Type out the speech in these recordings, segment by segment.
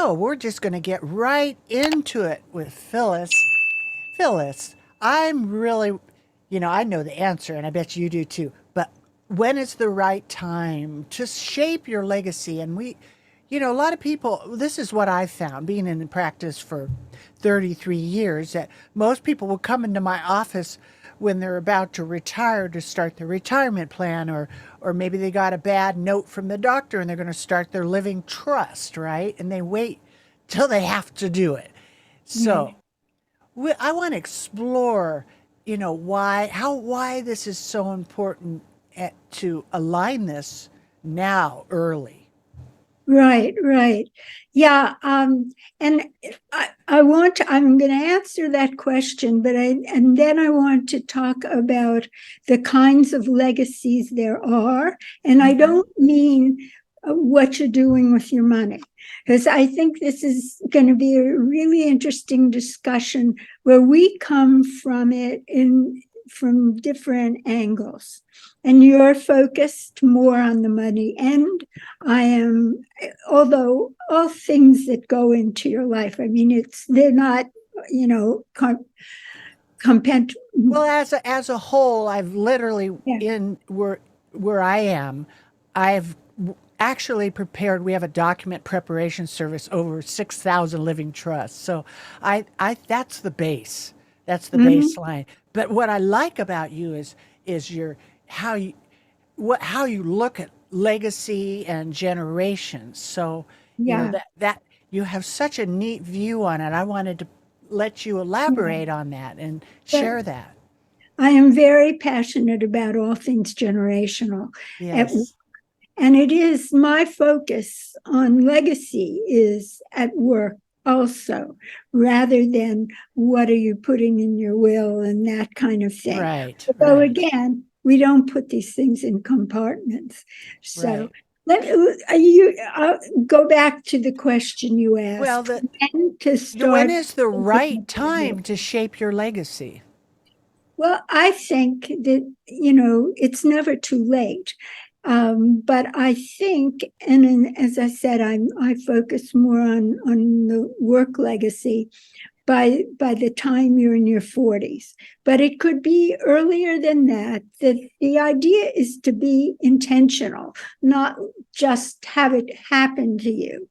So we're just going to get right into it with Phyllis. Phyllis, I'm really, I know the answer, and I bet you do too. But when is the right time to shape your legacy? And a lot of people, this is what I've found being in practice for 33 years, that most people will come into my office when they're about to retire to start their retirement plan, or maybe they got a bad note from the doctor and they're going to start their living trust, right? And they wait till they have to do it. So Right. I want to explore, why this is so important to align this now early. Right, right. Yeah, and I'm going to answer that question, and then I want to talk about the kinds of legacies there are. And I Mhm. don't mean what you're doing with your money, because I think this is going to be a really interesting discussion where we come from it from different angles. And you're focused more on the money end. I am, although all things that go into your life, I mean, they're not, you know, compent. Well, as a whole, I've literally Yeah. in where I am, I've actually prepared. We have a document preparation service over 6,000 living trusts. So I that's the base. That's the Mhm. baseline. But what I like about you is your how you how you look at legacy and generations. So, Yeah. that you have such a neat view on it. I wanted to let you Yeah. elaborate on that and But share that. I am very passionate about all things generational. At, Yes. and it is my focus on legacy is at work also, rather than what are you putting in your will and that kind of thing. Right, Although right, again, we don't put these things in compartments. So right. let you go back to the question you Well, asked: when to when start is the thinking right about time it. to shape your legacy? Well, I think that, it's never too late. But I think, as I said, I focus more on the work legacy by the time you're in your 40s. But it could be earlier than that. That the idea is to be intentional, not just have it happen to you.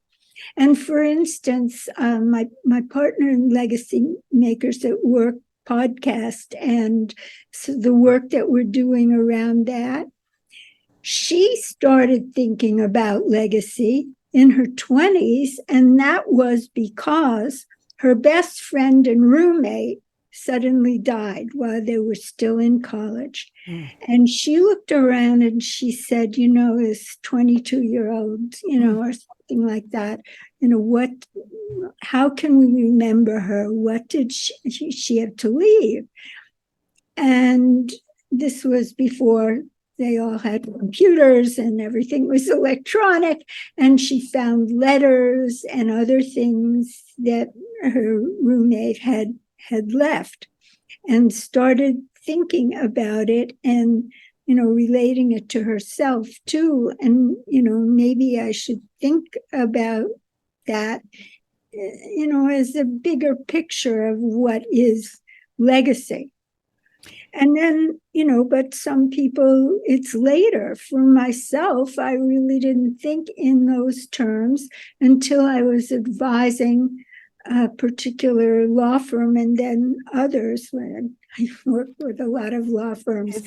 And for instance, my partner in Legacy Makers at Work podcast and so the work that we're doing around that, she started thinking about legacy in her 20s, and that was because her best friend and roommate suddenly died while they were still in college. Mm, And she looked around and she said, this 22-year-old, mm, or something like that, what, how can we remember her? What did she have to leave? And this was before they all had computers and everything was electronic. And she found letters and other things that her roommate had left, and started thinking about it and relating it to herself too. And maybe I should think about that as a bigger picture of what is legacy. And then, but some people, it's later. For myself, I really didn't think in those terms until I was advising a particular law firm and then others when I worked with a lot of law firms.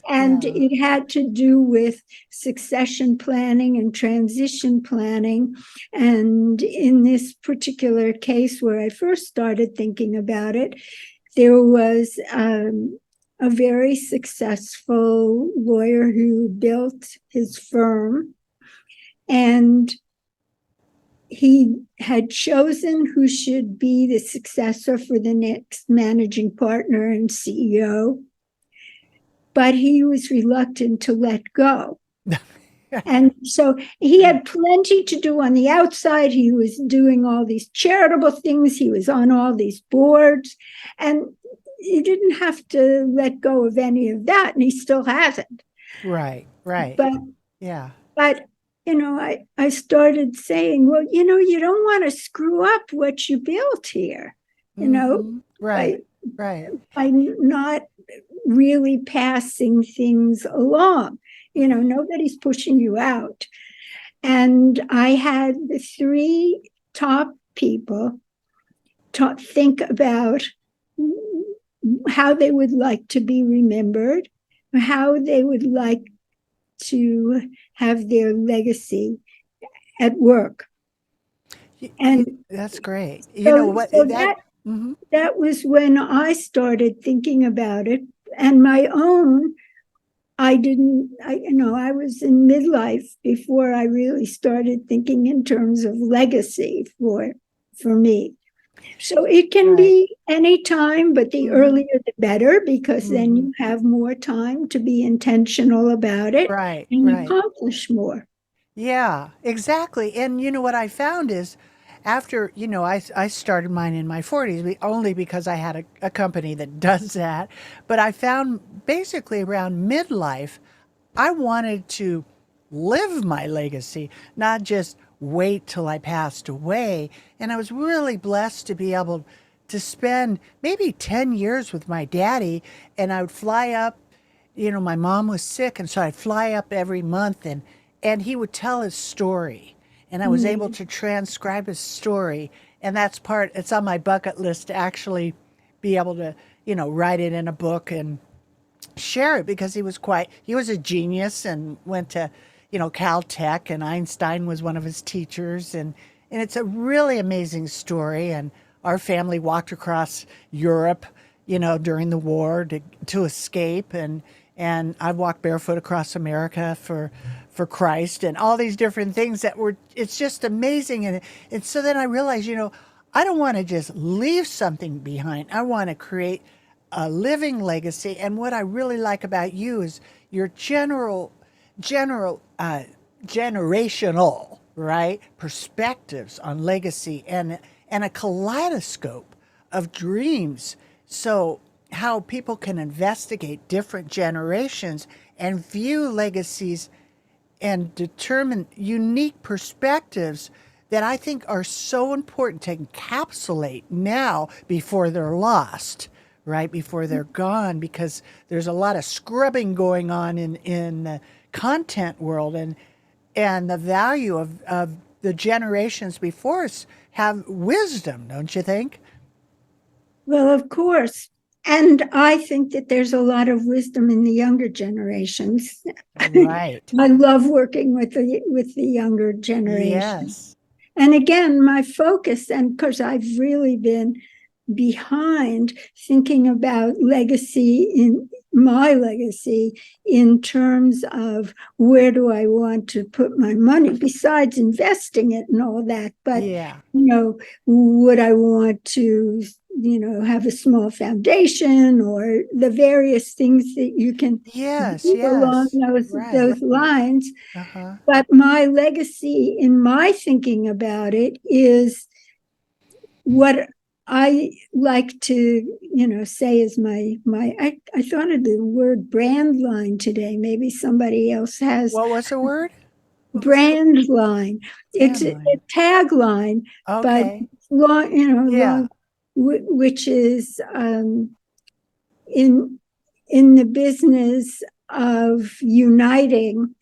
And yeah. it had to do with succession planning and transition planning. And in this particular case where I first started thinking about it, there was a very successful lawyer who built his firm, and he had chosen who should be the successor for the next managing partner and CEO, but he was reluctant to let go. And so he had plenty to do on the outside. He was doing all these charitable things. He was on all these boards. And he didn't have to let go of any of that. And he still hasn't. Right, right. But Yeah. but I started saying, well, you don't want to screw up what you built here, by, Right, right. by not really passing things along. Nobody's pushing you out. And I had the three top people think about how they would like to be remembered, how they would like to have their legacy at work. And That's great. You know so, what? so That. that Mhm. that was when I started thinking about it. And my own, I was in midlife before I really started thinking in terms of legacy for me. So it can Right. be any time, but the Mhm. earlier the better, because then Mhm. you have more time to be intentional about it Right, and right. accomplish more. Yeah, exactly. And you know what I found is after, I started mine in my 40s only because I had a company that does that. But I found basically around midlife, I wanted to live my legacy, not just wait till I passed away. And I was really blessed to be able to spend maybe 10 years with my daddy. And I would fly up, my mom was sick. And so I'd fly up every month and he would tell his story. And I was able Mm. to transcribe his story. And it's on my bucket list to actually be able to, write it in a book and share it because he was a genius and went to, Caltech, and Einstein was one of his teachers. And it's a really amazing story. And our family walked across Europe, during the war to escape. And I walked barefoot across America for Christ and all these different things it's just amazing. And so then I realized, I don't want to just leave something behind. I want to create a living legacy. And what I really like about you is your general, generational, right, perspectives on legacy and a kaleidoscope of dreams. So how people can investigate different generations and view legacies and determine unique perspectives that I think are so important to encapsulate now before they're lost, right? Before they're gone, because there's a lot of scrubbing going on in the content world, and the value of the generations before us have wisdom, don't you think? Well, of course. And I think that there's a lot of wisdom in the younger generations. Right. I love working with the younger generation. Yes. And again, my focus, and because I've really been behind thinking about legacy in my legacy in terms of where do I want to put my money besides investing it and all that. But, Yeah. would I want to, have a small foundation or the various things that you can Yes. do along Yes. Right. those lines. Uh-huh. But my legacy in my thinking about it is what I like to, say is I thought of the word brand line today. Maybe somebody else has What was the word? brand line. It's a Tagline. tagline, but Okay. long, Yeah. which is in in the business of uniting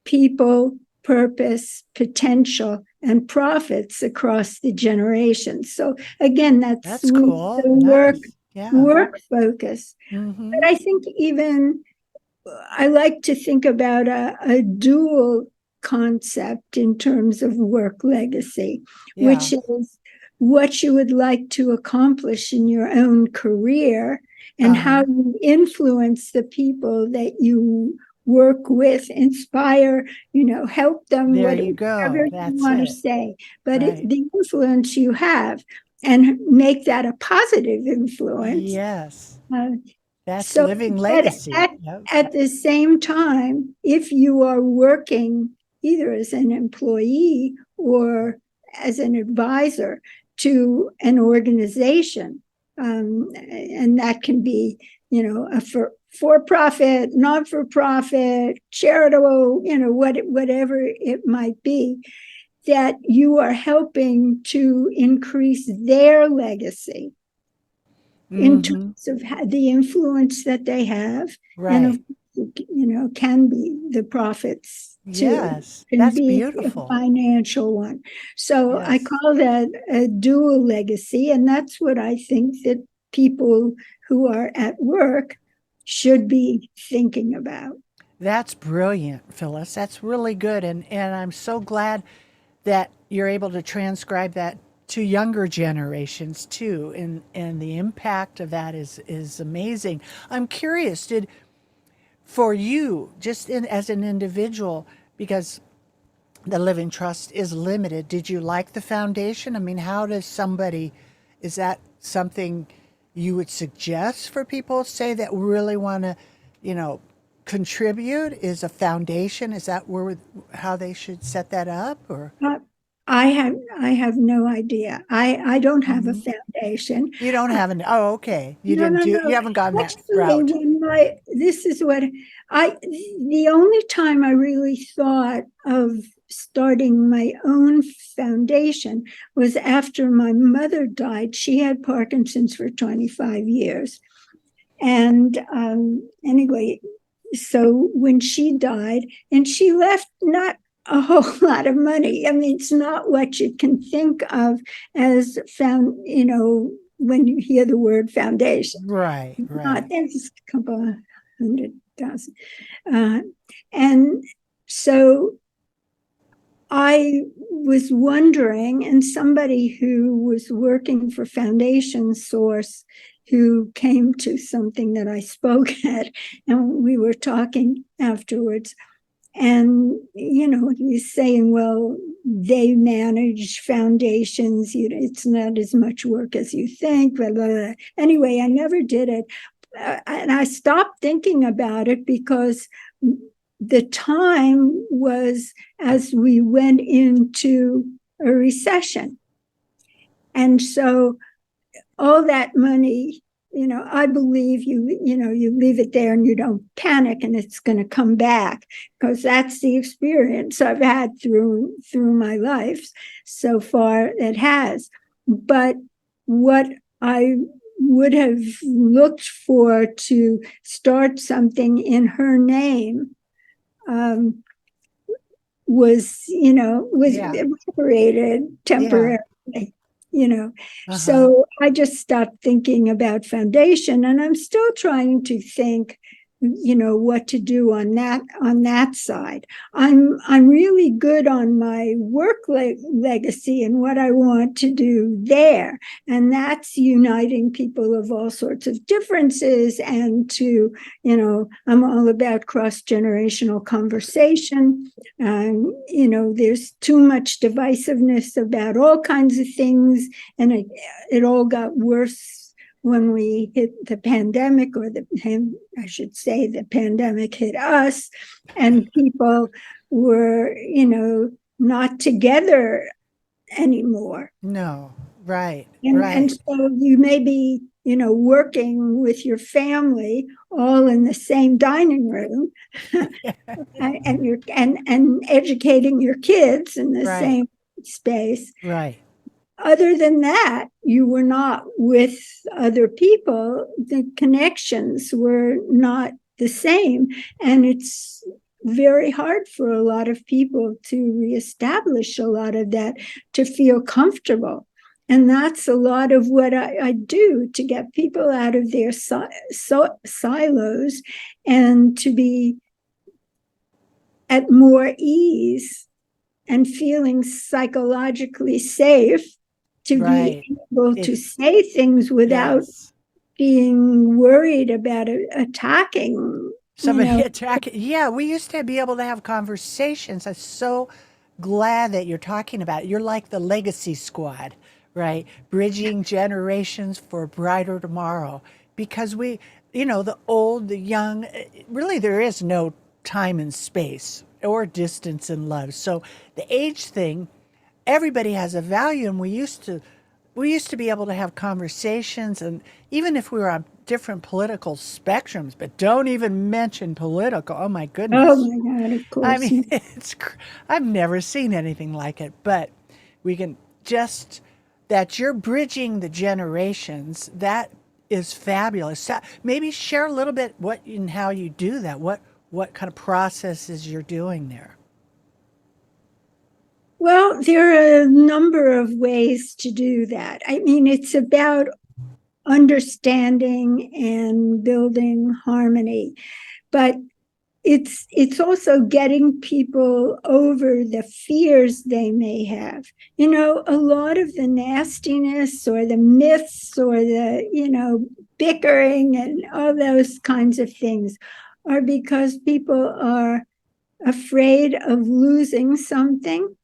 people, purpose, potential, and profits across the generations. So again, that's That's with cool. the Nice. Yeah. work focus. But Mm-hmm. I think even I like to think about a dual concept in terms of work legacy, Yeah. which is what you would like to accomplish in your own career and how Uh-huh. you influence the people that you work with, inspire, help them, There you whatever go. you That's want to it. say. But Right. the influence you have and make that a positive influence. Yes. Uh, That's so, living but legacy. Yep. at the same time, if you are working either as an employee or as an advisor to an organization, and that can be a for-profit, not-for-profit, charitable, whatever it might be, that you are helping to increase their legacy in Mm-hmm. terms of the influence that they have, and of Right. can be the profits too, Yes. can That's be a beautiful. financial one. So I Yes. call that a dual legacy, and that's what I think that people who are at work should be thinking about. That's brilliant, Phyllis. That's really good. And I'm so glad that you're able to transcribe that to younger generations too. And the impact of that is amazing. I'm curious, did for you, just as an individual, because the living trust is limited, did you like the foundation? I mean, how does somebody, is that something you would suggest for people, say, that really want to, you know, contribute? Is a foundation, is that where, how they should set that up? Or Uh, I have no idea. I don't have a Mhm. foundation. You don't have an, oh, okay. You No, didn't no, do, no. you haven't gone that Actually, route. when this is what the only time I really thought of starting my own foundation was after my mother died. She had Parkinson's for 25 years. And anyway, so when she died, and she left not a whole lot of money. I mean, it's not what you can think of as when you hear the word foundation. Right, Not right. that's just a couple of 100,000. Uh, and so I was wondering, and somebody who was working for Foundation Source who came to something that I spoke at, and we were talking afterwards. And, he's saying, well, they manage foundations. It's not as much work as you think. Blah, blah, blah. Anyway, I never did it. And I stopped thinking about it because the time was as we went into a recession. And so all that money, I believe you leave it there and you don't panic and it's going to come back, because that's the experience I've had through my life so far. It has. But what I would have looked for to start something in her name um, was Yeah, evaporated yeah. temporarily, you know. Uh-huh. So I just stopped thinking about foundation, and I'm still trying to think, what to do on that side. I'm really good on my work legacy and what I want to do there, and that's uniting people of all sorts of differences, and I'm all about cross-generational conversation. There's too much divisiveness about all kinds of things, and it all got worse when we hit the pandemic, I should say, the pandemic hit us, and people were, not together anymore. No, right, And right. so you may be, working with your family all in the same dining room, and educating your kids in the Right, same space. right. Other than that, you were not with other people. The connections were not the same, and it's very hard for a lot of people to reestablish a lot of that, to feel comfortable. And that's a lot of what I do to get people out of their silos, and to be at more ease and feeling psychologically safe, to be Right. able to It's, say things without yes. being worried about attacking, Somebody attacking. Yeah, we used to be able to have conversations. I'm so glad that you're talking about it. You're like the legacy squad, right? Bridging generations for a brighter tomorrow. Because the old, the young, really there is no time and space or distance in love. So the age thing, everybody has a value, and we used to be able to have conversations, and even if we were on different political spectrums, but don't even mention political. Oh my Oh goodness. my God, of I course. mean, I've never seen anything like it, but we can just, that you're bridging the generations. That is fabulous. Maybe share a little bit what and how you do that. What kind of processes you're doing there. Well, there are a number of ways to do that. I mean, it's about understanding and building harmony, but it's also getting people over the fears they may have. You know, a lot of the nastiness or the myths or the, bickering and all those kinds of things are because people are afraid of losing something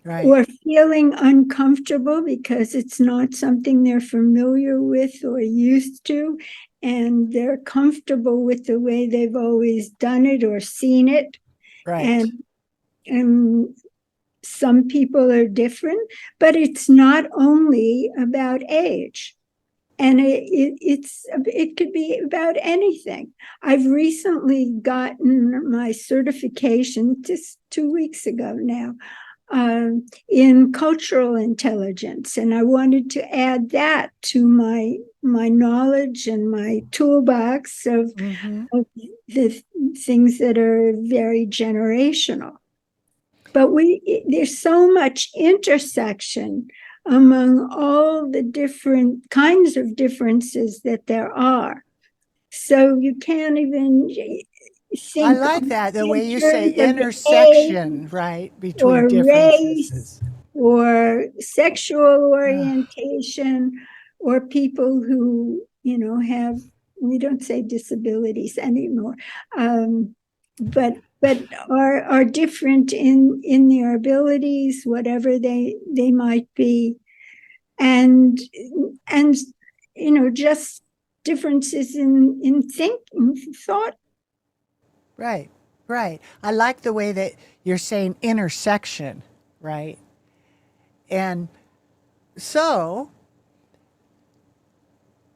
Right. or feeling uncomfortable because it's not something they're familiar with or used to, and they're comfortable with the way they've always done it or seen it. Right. And some people are different, but it's not only about age. And it could be about anything. I've recently gotten my certification just 2 weeks ago now, in cultural intelligence, and I wanted to add that to my knowledge and my toolbox of the things that are very generational. But there's so much intersection among all the different kinds of differences that there are. So you can't even I think like that, the way in you say terms of age intersection, right, between or race differences. or sexual orientation or people who, have, we don't say disabilities anymore, but are different in their abilities, whatever they might be, and and just differences in thinking, thought. Right, right. I like the way that you're saying intersection, right? And so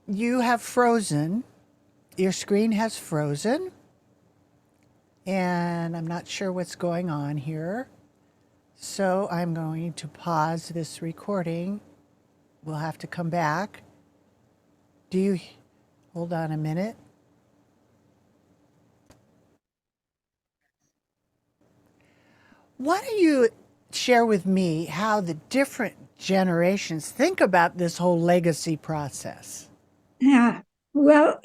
you have frozen, your screen has frozen, and I'm not sure what's going on here. So I'm going to pause this recording. We'll have to come back. Do you hold on a minute? Why don't you share with me how the different generations think about this whole legacy process? Yeah, well,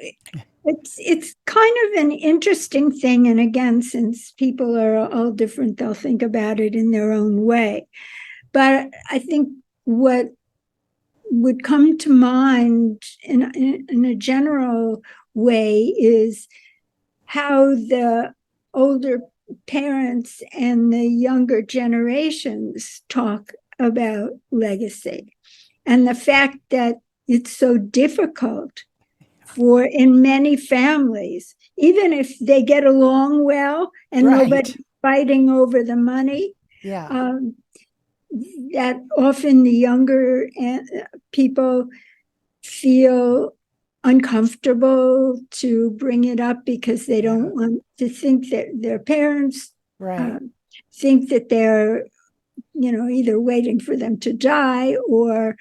it's kind of an interesting thing, and again, since people are all different, they'll think about it in their own way. But I think what would come to mind in a general way is how the older parents and the younger generations talk about legacy, and the fact that it's so difficult for, in many families, even if they get along well and Right. nobody's fighting over the money, Yeah. um, that often the younger people feel uncomfortable to bring it up because they Yeah. don't want to think that their parents Right. think that they're, either waiting for them to die or,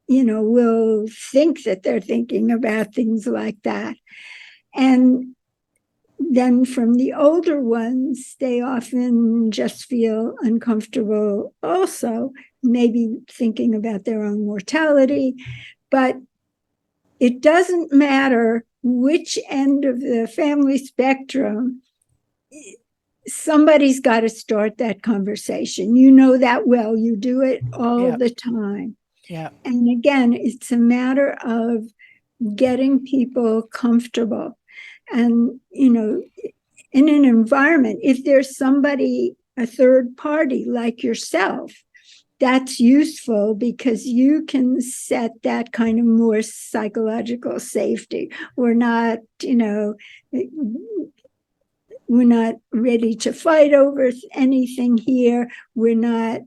will think that they're thinking about things like that. And then from the older ones, they often just feel uncomfortable also, maybe thinking about their own mortality. But it doesn't matter which end of the family spectrum, somebody's got to start that conversation. You know that well, you do it all Yeah. the time. Yeah. And again, it's a matter of getting people comfortable. And, in an environment, if there's somebody, a third party like yourself, that's useful because you can set that kind of more psychological safety. We're not, we're not ready to fight over anything here. We're not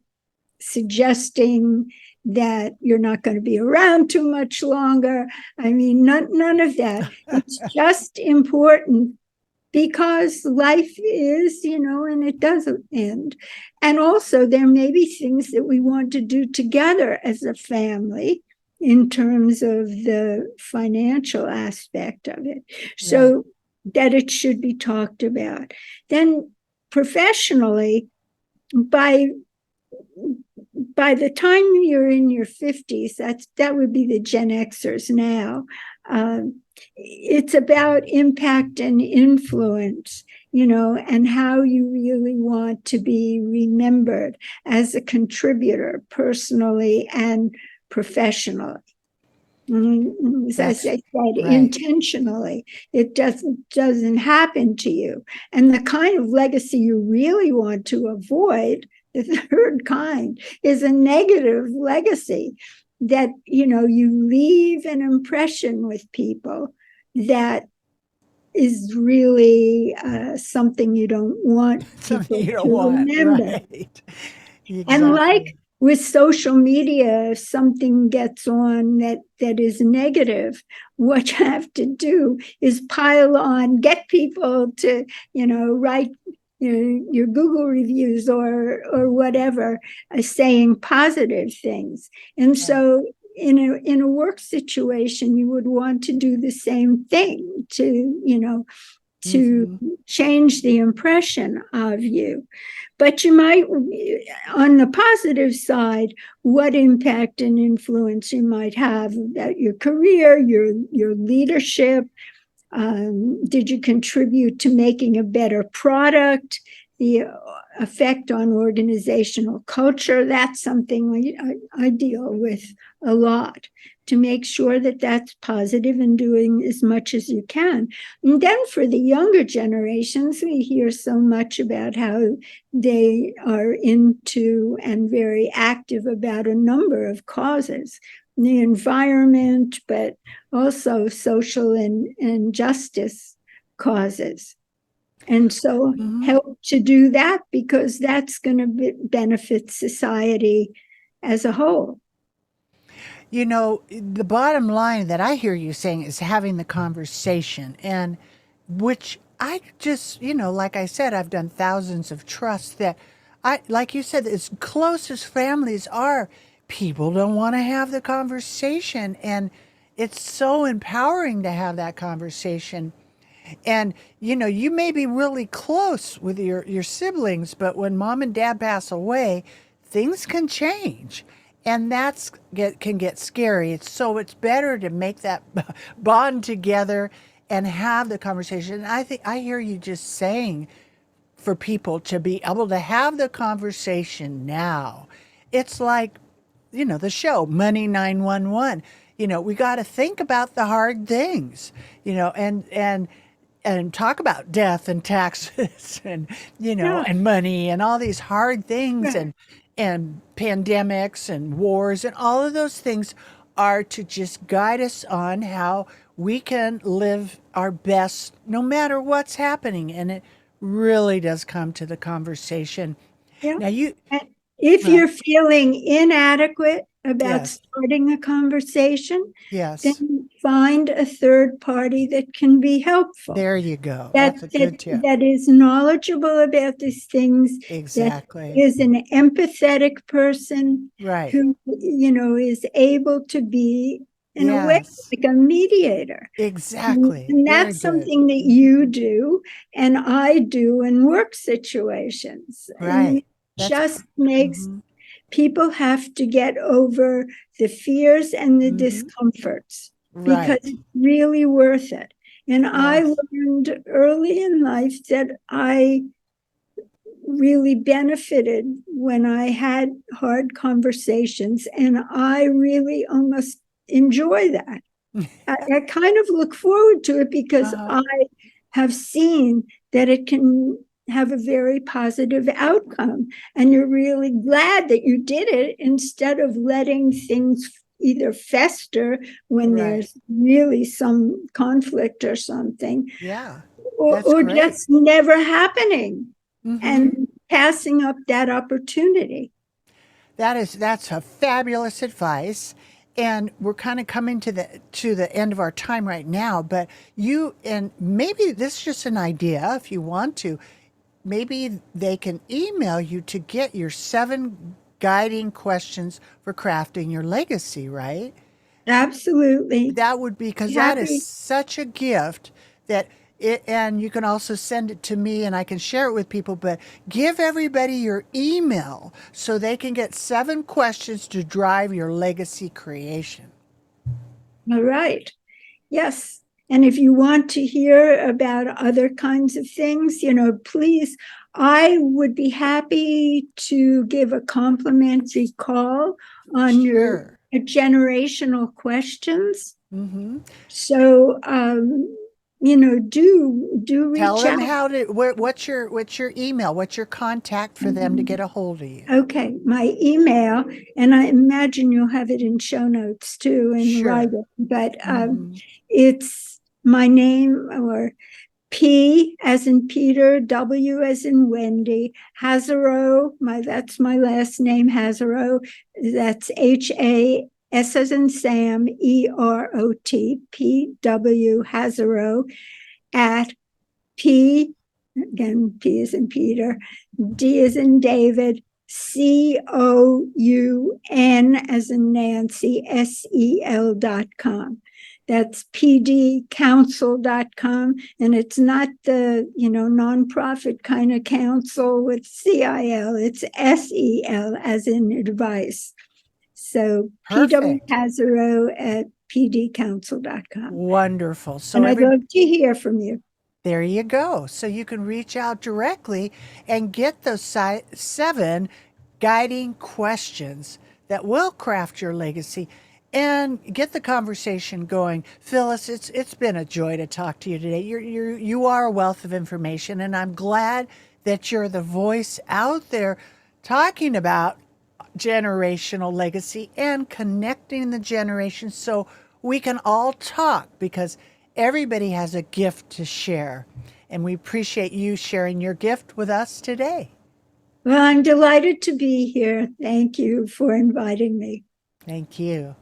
suggesting that you're not going to be around too much longer. I mean, none of that. It's just important because life is, and it doesn't end. And also, there may be things that we want to do together as a family in terms of the financial aspect of it. So that it should be talked about. Then professionally, by the time you're in your 50s, that would be the Gen Xers now. It's about impact and influence, and how you really want to be remembered as a contributor personally and professionally. As I said, intentionally, it doesn't happen to you. And the kind of legacy you really want to avoid, the third kind, is a negative legacy that, you leave an impression with people that is really something you don't want people to remember. Right. Exactly. And like with social media, if something gets on that is negative, what you have to do is pile on, get people to, write your Google reviews or whatever, saying positive things. And so in a work situation, you would want to do the same thing to change the impression of you. But you might, on the positive side, what impact and influence you might have about your career, your leadership. Did you contribute to making a better product? The effect on organizational culture, that's something I deal with a lot, to make sure that that's positive and doing as much as you can. And then for the younger generations, we hear so much about how they are into and very active about a number of causes, the environment, but also social and justice causes. And so help to do that, because that's going to benefit society as a whole. The bottom line that I hear you saying is having the conversation, and which I just, like I said, I've done thousands of trusts that like you said, as close as families are, people don't want to have the conversation. And it's so empowering to have that conversation. And, you may be really close with your siblings, but when mom and dad pass away, things can change. And can get scary. It's better to make that bond together and have the conversation. And I hear you just saying for people to be able to have the conversation now. It's like, the show Money 911. We got to think about the hard things, and talk about death and taxes and, and money and all these hard things and pandemics and wars and all of those things are to just guide us on how we can live our best no matter what's happening. And it really does come to the conversation. Yeah. Now if you're feeling inadequate about starting a conversation, then find a third party that can be helpful. There you go. That's a good tip. That is knowledgeable about these things. Exactly. That is an empathetic person. Right. Who, is able to be, in a way, like a mediator. Exactly. And that's something that you do and I do in work situations. Right. Just makes people have to get over the fears and the discomforts, because it's really worth it. And I learned early in life that I really benefited when I had hard conversations, and I really almost enjoy that. I kind of look forward to it, because I have seen that it can have a very positive outcome, and you're really glad that you did it, instead of letting things either fester when there's really some conflict or something, or just never happening and passing up that opportunity. That's a fabulous advice. And we're kind of coming to the end of our time right now, but and maybe this is just an idea if you want to. Maybe they can email you to get your 7 guiding questions for crafting your legacy, right? Absolutely. That would be, because that is Happy. such a gift that and you can also send it to me and I can share it with people, but give everybody your email so they can get 7 questions to drive your legacy creation. All right. Yes. And if you want to hear about other kinds of things, please, I would be happy to give a complimentary call on your Sure. generational questions. Mm-hmm. So, do Tell reach them out. what's your email, what's your contact for them to get a hold of you. Okay, my email, and I imagine you'll have it in show notes too in Sure. writing, but Mm-hmm. it's my name, or P as in Peter, W as in Wendy, Haserot, that's my last name, Haserot. That's HAS as in Sam, EROT, PW, Haserot, at P, again, P as in Peter, D as in David, COUN as in Nancy, SEL.com. That's pdcouncil.com. And it's not the, nonprofit kind of council with CIL. It's SEL as in advice. So PW Perfect. Haserot at pdcouncil.com. Wonderful. So And I'd love to hear from you. there you go. So you can reach out directly and get those 7 guiding questions that will craft your legacy and get the conversation going. Phyllis, it's been a joy to talk to you today. You are a wealth of information, and I'm glad that you're the voice out there talking about generational legacy and connecting the generations so we can all talk, because everybody has a gift to share. And we appreciate you sharing your gift with us today. Well, I'm delighted to be here. Thank you for inviting me. Thank you.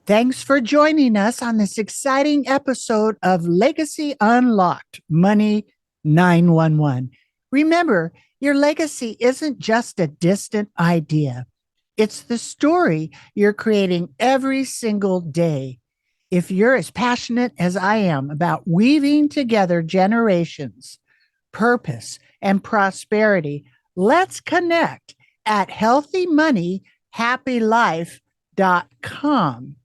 Thanks for joining us on this exciting episode of Legacy Unlocked Money 911. Remember, your legacy isn't just a distant idea. It's the story you're creating every single day. If you're as passionate as I am about weaving together generations, purpose, and prosperity, let's connect at healthymoneyhappylife.com.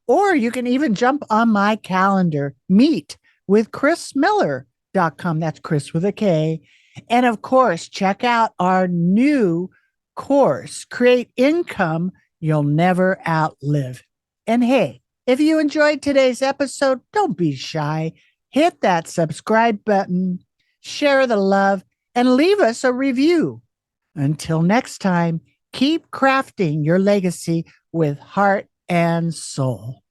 Or you can even jump on my calendar, meet with KrisMiller.com. That's Kris with a K. And of course, check out our new course, Create Income You'll Never Outlive. And hey, if you enjoyed today's episode, don't be shy. Hit that subscribe button, share the love, and leave us a review. Until next time, keep crafting your legacy with heart and soul.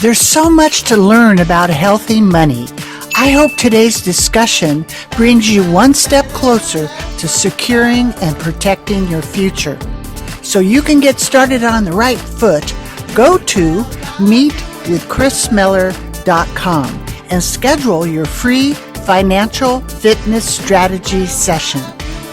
There's so much to learn about healthy money. I hope today's discussion brings you one step closer to securing and protecting your future. So you can get started on the right foot, go to meetwithkrismiller.com and schedule your free financial fitness strategy session.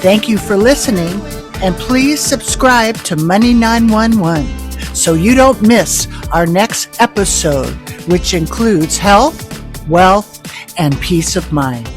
Thank you for listening, and please subscribe to Money 911 so you don't miss our next episode, which includes health, wealth, and peace of mind.